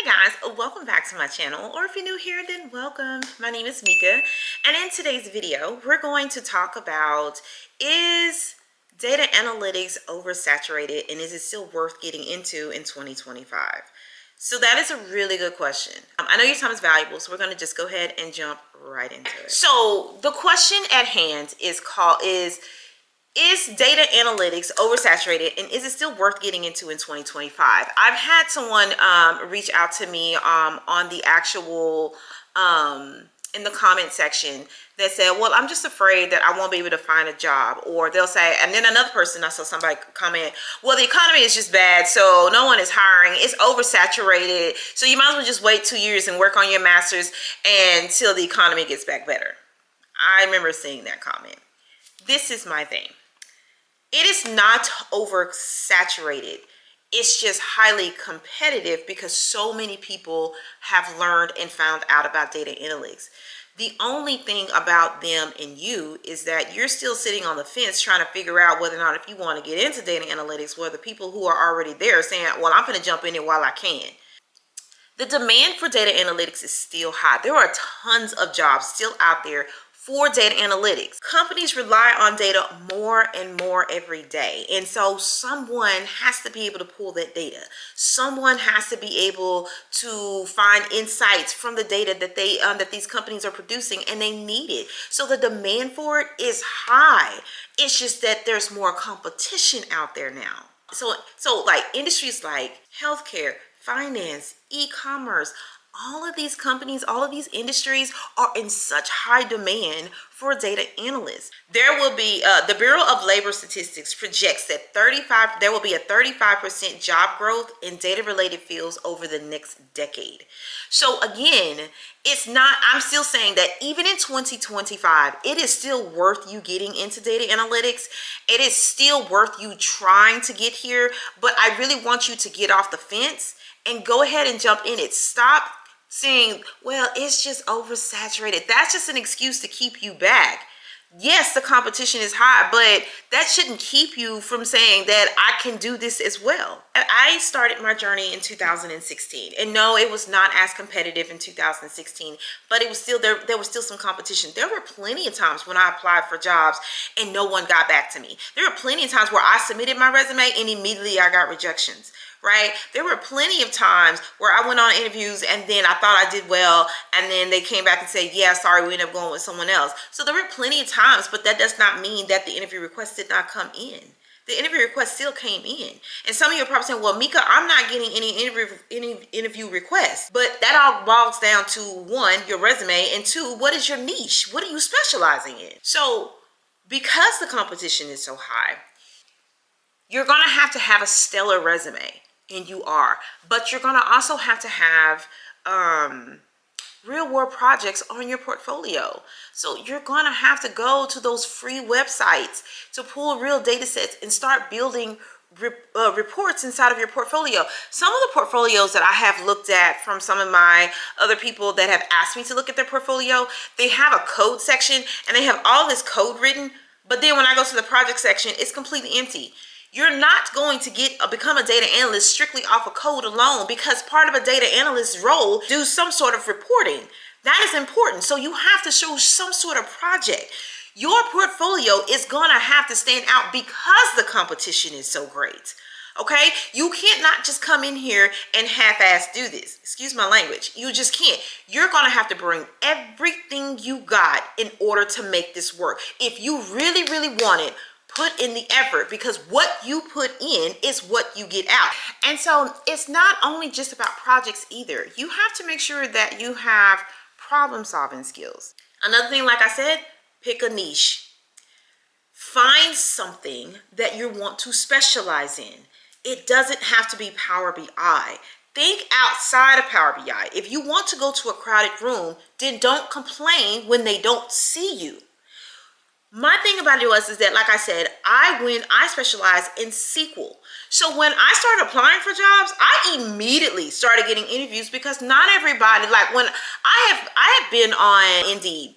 Hey guys, welcome back to my channel, or if you're new here, then welcome. My name is Mika, and in today's video, we're going to talk about, is data analytics oversaturated, and is it still worth getting into in 2025? So that is a really good question. I know your time is valuable, so we're going to just go ahead and jump right into it. So the question at hand is data analytics oversaturated, and is it still worth getting into in 2025? I've had someone reach out to me on the actual in the comment section that said, well, I'm just afraid that I won't be able to find a job. Or they'll say, and then another person, I saw somebody comment, well, the economy is just bad, so no one is hiring, it's oversaturated, so you might as well just wait 2 years and work on your master's until the economy gets back better. I remember seeing that comment. This is my thing. It is not oversaturated. It's just highly competitive because so many people have learned and found out about data analytics. The only thing about them and you is that you're still sitting on the fence trying to figure out whether or not if you want to get into data analytics, where the people who are already there saying, well, I'm going to jump in it while I can. The demand for data analytics is still high. There are tons of jobs still out there for data analytics. Companies rely on data more and more every day. And so someone has to be able to pull that data. Someone has to be able to find insights from the data that that these companies are producing, and they need it. So the demand for it is high. It's just that there's more competition out there now. So like industries like healthcare, finance, e-commerce, all of these companies, all of these industries are in such high demand for data analysts. There will be, the Bureau of Labor Statistics projects that there will be a 35% job growth in data-related fields over the next decade. So again, I'm still saying that even in 2025, it is still worth you getting into data analytics. It is still worth you trying to get here, but I really want you to get off the fence and go ahead and jump in it. Stop saying, well, it's just oversaturated. That's just an excuse to keep you back. Yes, the competition is high, but that shouldn't keep you from saying that I can do this as well. I started my journey in 2016, and no, it was not as competitive in 2016, but it was still there was still some competition. There were plenty of times when I applied for jobs and no one got back to me. There were plenty of times where I submitted my resume and immediately I got rejections. Right? There were plenty of times where I went on interviews and then I thought I did well, and then they came back and said, yeah, sorry, we ended up going with someone else. So there were plenty of times, but that does not mean that the interview request did not come in. The interview request still came in. And some of you are probably saying, well, Mika, I'm not getting any interview requests. But that all boils down to, one, your resume, and two, what is your niche? What are you specializing in? So because the competition is so high, you're going to have a stellar resume. And you are, but you're going to also have to have real world projects on your portfolio. So you're going to have to go to those free websites to pull real data sets and start building reports inside of your portfolio. Some of the portfolios that I have looked at from some of my other people that have asked me to look at their portfolio, they have a code section and they have all this code written, but then when I go to the project section, it's completely empty. You're not going to become a data analyst strictly off of code alone, because part of a data analyst's role do some sort of reporting. That is important. So you have to show some sort of project. Your portfolio is going to have to stand out because the competition is so great. Okay? You can't not just come in here and half-ass do this. Excuse my language. You just can't. You're going to have to bring everything you got in order to make this work. If you really, really want it, put in the effort, because what you put in is what you get out. And so it's not only just about projects either. You have to make sure that you have problem solving skills. Another thing, like I said, pick a niche. Find something that you want to specialize in. It doesn't have to be Power BI. Think outside of Power BI. If you want to go to a crowded room, then don't complain when they don't see you. My thing about it is that, like I said, I specialize in SQL. So when I started applying for jobs, I immediately started getting interviews, because not everybody, like when I have been on Indeed,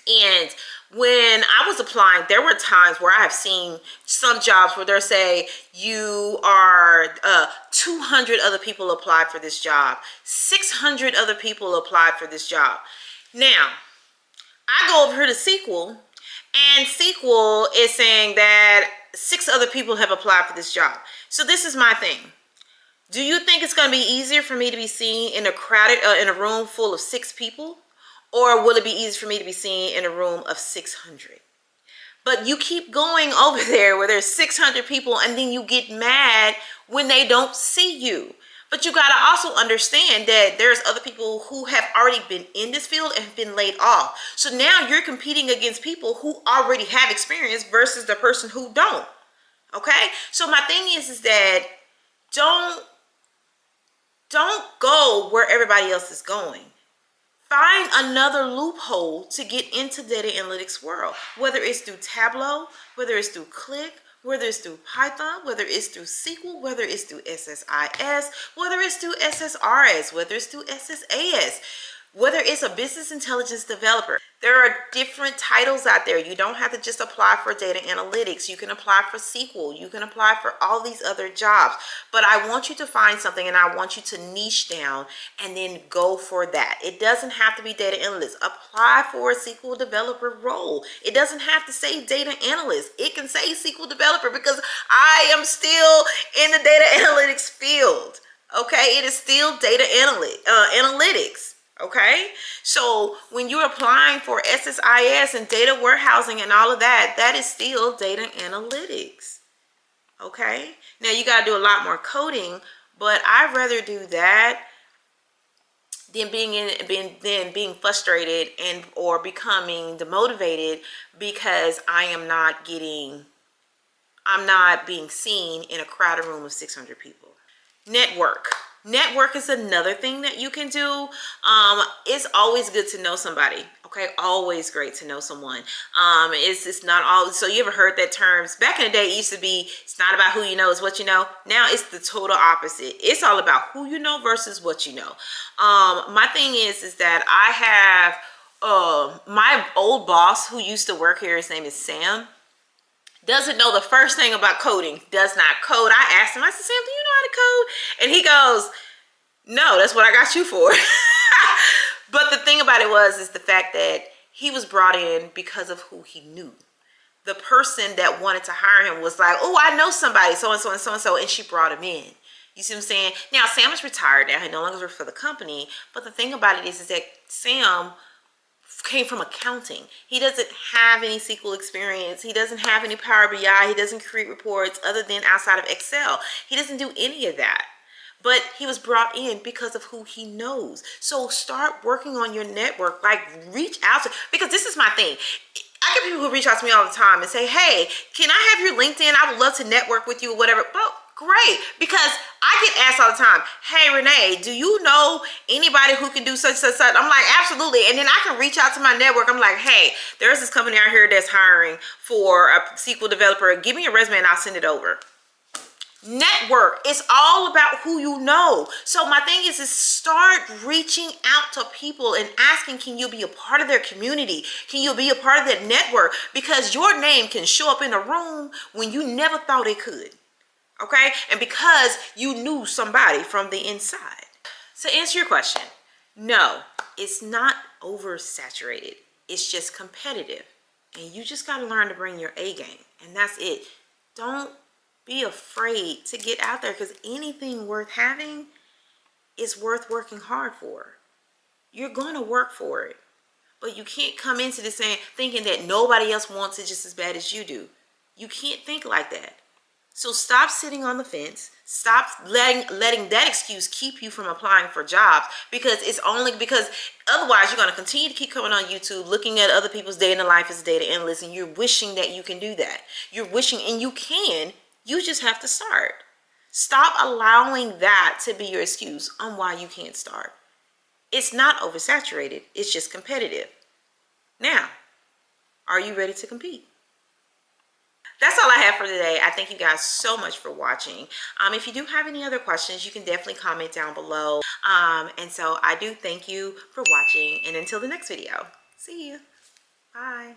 and When I was applying, there were times where I have seen some jobs where they're say you are 200 other people applied for this job, 600 other people applied for this job. Now, I go over here to SQL, and SQL is saying that 6 other people have applied for this job. So this is my thing. Do you think it's going to be easier for me to be seen in a crowded, in a room full of 6 people? Or will it be easier for me to be seen in a room of 600? But you keep going over there where there's 600 people, and then you get mad when they don't see you. But you got to also understand that there's other people who have already been in this field and have been laid off. So now you're competing against people who already have experience versus the person who don't. Okay? So my thing is that don't go where everybody else is going. Find another loophole to get into data analytics world, whether it's through Tableau, whether it's through Click, whether it's through Python, whether it's through SQL, whether it's through SSIS, whether it's through SSRS, whether it's through SSAS, whether it's a business intelligence developer. There are different titles out there. You don't have to just apply for data analytics. You can apply for SQL. You can apply for all these other jobs. But I want you to find something, and I want you to niche down and then go for that. It doesn't have to be data analyst. Apply for a SQL developer role. It doesn't have to say data analyst. It can say SQL developer, because I am still in the data analytics field. Okay, it is still data analytics. Okay, so when you're applying for SSIS and data warehousing and all of that, that is still data analytics. Okay, now you got to do a lot more coding, but I'd rather do that than being frustrated and or becoming demotivated because I'm not being seen in a crowded room of 600 people. Network is another thing that you can do. It's always good to know somebody. Okay, always great to know someone. It's not all. So you ever heard that terms? Back in the day, it used to be it's not about who you know, it's what you know. Now it's the total opposite. It's all about who you know versus what you know. My thing is that I have my old boss who used to work here. His name is Sam. Doesn't know the first thing about coding, does not code. I asked him, I said, Sam, do you know how to code? And he goes, no, that's what I got you for. But the thing about it is the fact that he was brought in because of who he knew. The person that wanted to hire him was like, oh, I know somebody, so-and-so and so-and-so, and she brought him in. You see what I'm saying? Now, Sam is retired now. He no longer works for the company. But the thing about it is that Sam came from accounting. He doesn't have any SQL experience. He doesn't have any Power BI. He doesn't create reports other than outside of Excel. He doesn't do any of that. But he was brought in because of who he knows. So start working on your network. Like, reach out to, because this is my thing. I get people who reach out to me all the time and say, hey, can I have your LinkedIn? I would love to network with you or whatever. Well, great, because I get asked all the time, hey, Renee, do you know anybody who can do such? I'm like, absolutely. And then I can reach out to my network. I'm like, hey, there's this company out here that's hiring for a SQL developer. Give me a resume and I'll send it over. Network. It's all about who you know. So my thing is start reaching out to people and asking, can you be a part of their community? Can you be a part of that network? Because your name can show up in a room when you never thought it could. Okay? And because you knew somebody from the inside. To answer your question, no, it's not oversaturated. It's just competitive. And you just got to learn to bring your A game. And that's it. Don't be afraid to get out there, because anything worth having is worth working hard for. You're going to work for it. But you can't come into this thinking that nobody else wants it just as bad as you do. You can't think like that. So stop sitting on the fence. Stop letting that excuse keep you from applying for jobs, because it's only because otherwise you're going to continue to keep coming on YouTube looking at other people's day in the life as a data analyst, and you're wishing that you can do that. You're wishing, and you can. You just have to start. Stop allowing that to be your excuse on why you can't start. It's not oversaturated. It's just competitive. Now, are you ready to compete? That's all I have for today. I thank you guys so much for watching. If you do have any other questions, you can definitely comment down below. And so I do thank you for watching. And until the next video, see you. Bye.